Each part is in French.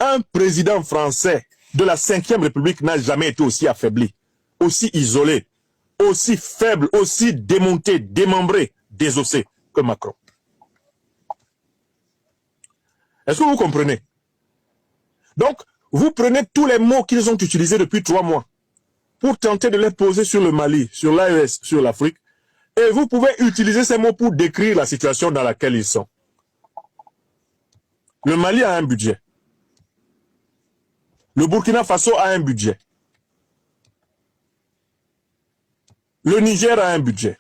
Un président français de la 5e République n'a jamais été aussi affaibli, aussi isolé, aussi faible, aussi démonté, démembré, désossé que Macron. Est-ce que vous comprenez? Donc, vous prenez tous les mots qu'ils ont utilisés depuis 3 mois pour tenter de les poser sur le Mali, sur l'AES, sur l'Afrique, et vous pouvez utiliser ces mots pour décrire la situation dans laquelle ils sont. Le Mali a un budget. Le Burkina Faso a un budget. Le Niger a un budget.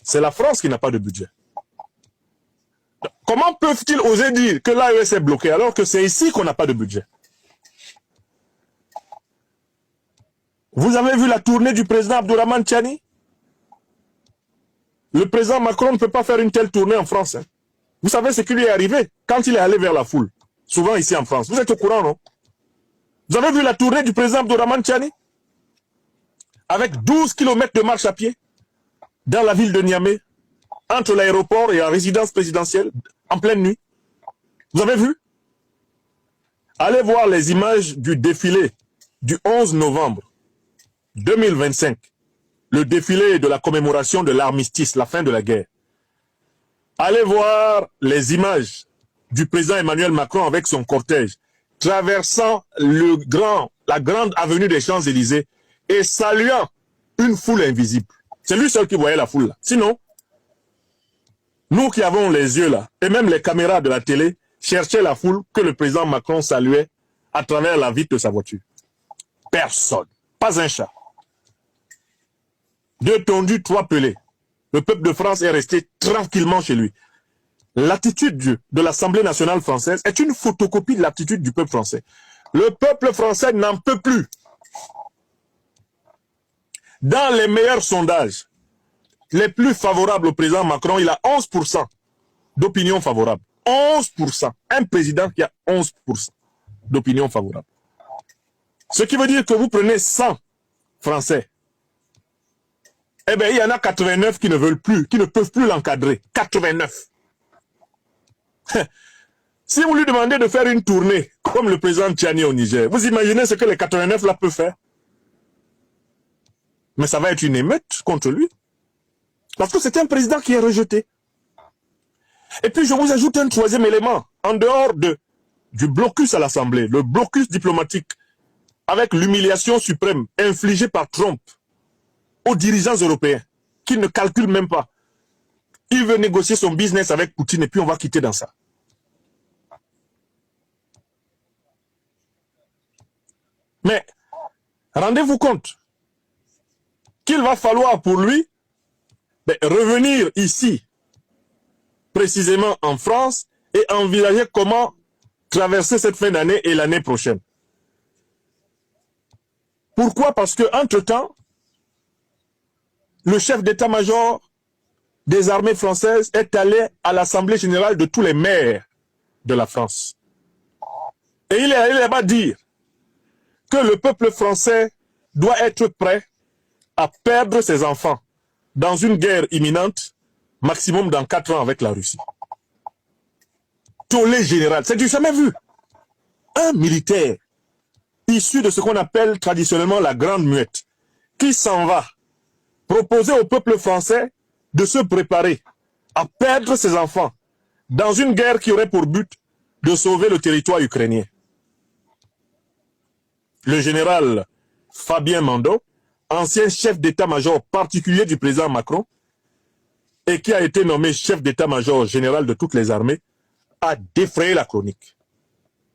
C'est la France qui n'a pas de budget. Comment peuvent-ils oser dire que l'AES est bloqué alors que c'est ici qu'on n'a pas de budget? Vous avez vu la tournée du président Abdourahmane Tchani? Le président Macron ne peut pas faire une telle tournée en France. Hein. Vous savez ce qui lui est arrivé quand il est allé vers la foule, souvent ici en France. Vous êtes au courant, non? Vous avez vu la tournée du président Abdourahmane Tchani? Avec 12 km de marche à pied dans la ville de Niamey, entre l'aéroport et la résidence présidentielle, en pleine nuit. Vous avez vu? Allez voir les images du défilé du 11 novembre 2025. Le défilé de la commémoration de l'armistice, la fin de la guerre. Allez voir les images du président Emmanuel Macron avec son cortège, traversant la grande avenue des Champs-Élysées et saluant une foule invisible. C'est lui seul qui voyait la foule là. Sinon, nous qui avons les yeux là, et même les caméras de la télé, cherchaient la foule que le président Macron saluait à travers la vitre de sa voiture. Personne. Pas un chat. 2 tondus, 3 pelés. Le peuple de France est resté tranquillement chez lui. L'attitude de l'Assemblée nationale française est une photocopie de l'attitude du peuple français. Le peuple français n'en peut plus. Dans les meilleurs sondages, les plus favorables au président Macron, il a 11% d'opinion favorable. 11%. Un président qui a 11% d'opinion favorable. Ce qui veut dire que vous prenez 100 Français. Eh bien, il y en a 89 qui ne veulent plus, qui ne peuvent plus l'encadrer. 89. Si vous lui demandez de faire une tournée, comme le président Tchani au Niger, vous imaginez ce que les 89 là peuvent faire? Mais ça va être une émeute contre lui. Parce que c'est un président qui est rejeté. Et puis je vous ajoute un 3e élément. En dehors du blocus à l'Assemblée, le blocus diplomatique, avec l'humiliation suprême infligée par Trump aux dirigeants européens, qui ne calculent même pas. Il veut négocier son business avec Poutine et puis on va quitter dans ça. Mais rendez-vous compte qu'il va falloir pour lui revenir ici, précisément en France, et envisager comment traverser cette fin d'année et l'année prochaine. Pourquoi? Parce que entre-temps, le chef d'état-major des armées françaises est allé à l'Assemblée générale de tous les maires de la France. Et il est allé là-bas dire que le peuple français doit être prêt à perdre ses enfants dans une guerre imminente, maximum dans 4 ans avec la Russie. Tollé général, c'est du jamais vu. Un militaire issu de ce qu'on appelle traditionnellement la grande muette, qui s'en va proposer au peuple français de se préparer à perdre ses enfants dans une guerre qui aurait pour but de sauver le territoire ukrainien. Le général Fabien Mando, ancien chef d'état-major particulier du président Macron, et qui a été nommé chef d'état-major général de toutes les armées, a défrayé la chronique.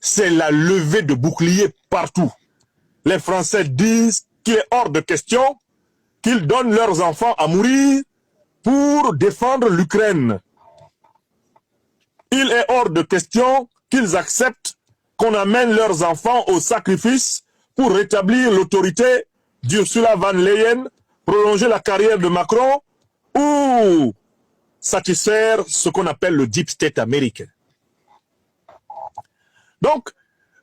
C'est la levée de boucliers partout. Les Français disent qu'il est hors de question qu'ils donnent leurs enfants à mourir pour défendre l'Ukraine. Il est hors de question qu'ils acceptent qu'on amène leurs enfants au sacrifice pour rétablir l'autorité d'Ursula von Leyen, prolonger la carrière de Macron ou satisfaire ce qu'on appelle le deep state américain. Donc,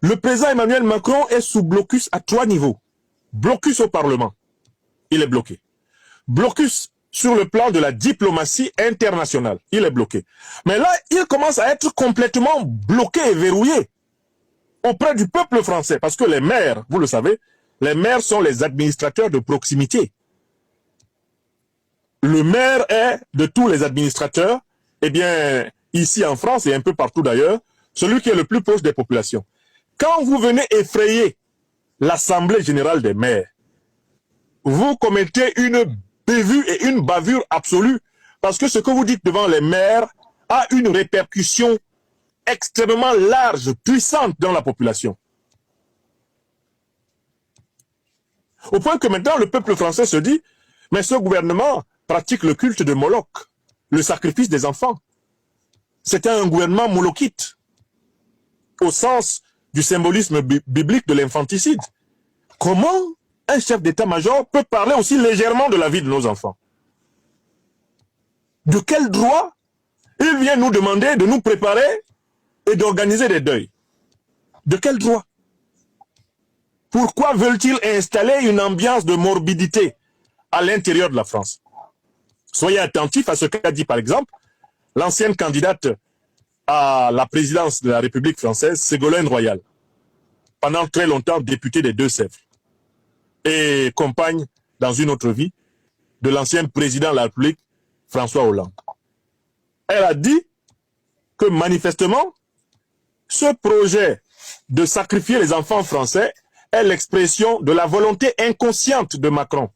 le président Emmanuel Macron est sous blocus à 3 niveaux. Blocus au Parlement, il est bloqué. Blocus sur le plan de la diplomatie internationale, il est bloqué. Mais là, il commence à être complètement bloqué et verrouillé auprès du peuple français. Parce que les maires, vous le savez, les maires sont les administrateurs de proximité. Le maire est, de tous les administrateurs, eh bien, ici en France et un peu partout d'ailleurs, celui qui est le plus proche des populations. Quand vous venez effrayer l'Assemblée générale des maires, vous commettez une bévue et une bavure absolue, parce que ce que vous dites devant les maires a une répercussion extrêmement large, puissante dans la population. Au point que maintenant, le peuple français se dit, mais ce gouvernement pratique le culte de Moloch, le sacrifice des enfants. C'était un gouvernement molokite, au sens du symbolisme biblique de l'infanticide. Comment un chef d'état-major peut parler aussi légèrement de la vie de nos enfants? De quel droit il vient nous demander de nous préparer et d'organiser des deuils? De quel droit? Pourquoi veulent-ils installer une ambiance de morbidité à l'intérieur de la France? Soyez attentifs à ce qu'a dit par exemple l'ancienne candidate à la présidence de la République française, Ségolène Royal, pendant très longtemps députée des Deux-Sèvres et compagne dans une autre vie de l'ancien président de la République, François Hollande. Elle a dit que manifestement, ce projet de sacrifier les enfants français est l'expression de la volonté inconsciente de Macron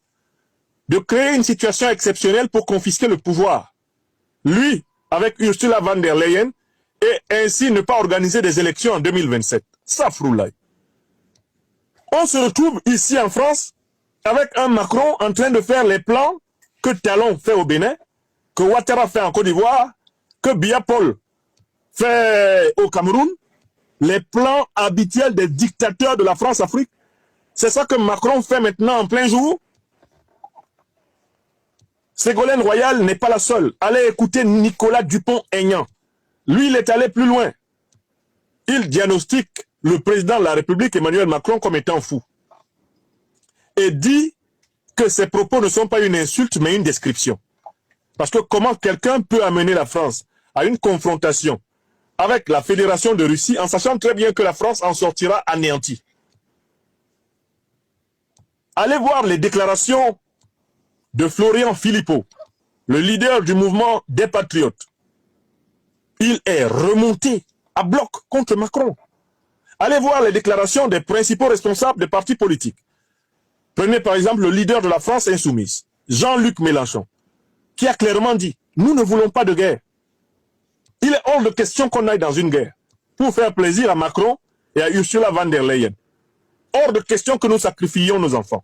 de créer une situation exceptionnelle pour confisquer le pouvoir. Lui, avec Ursula von der Leyen, et ainsi ne pas organiser des élections en 2027. Ça froulaille. On se retrouve ici en France avec un Macron en train de faire les plans que Talon fait au Bénin, que Ouattara fait en Côte d'Ivoire, que Biya Paul fait au Cameroun, les plans habituels des dictateurs de la France-Afrique. C'est ça que Macron fait maintenant en plein jour. Ségolène Royal n'est pas la seule. Allez écouter Nicolas Dupont-Aignan. Lui, il est allé plus loin. Il diagnostique le président de la République, Emmanuel Macron, comme étant fou. Et dit que ses propos ne sont pas une insulte, mais une description. Parce que comment quelqu'un peut amener la France à une confrontation avec la Fédération de Russie en sachant très bien que la France en sortira anéantie? Allez voir les déclarations de Florian Philippot, le leader du mouvement des Patriotes. Il est remonté à bloc contre Macron. Allez voir les déclarations des principaux responsables des partis politiques. Prenez par exemple le leader de la France insoumise, Jean-Luc Mélenchon, qui a clairement dit « Nous ne voulons pas de guerre. Il est hors de question qu'on aille dans une guerre pour faire plaisir à Macron et à Ursula von der Leyen. Hors de question que nous sacrifions nos enfants. »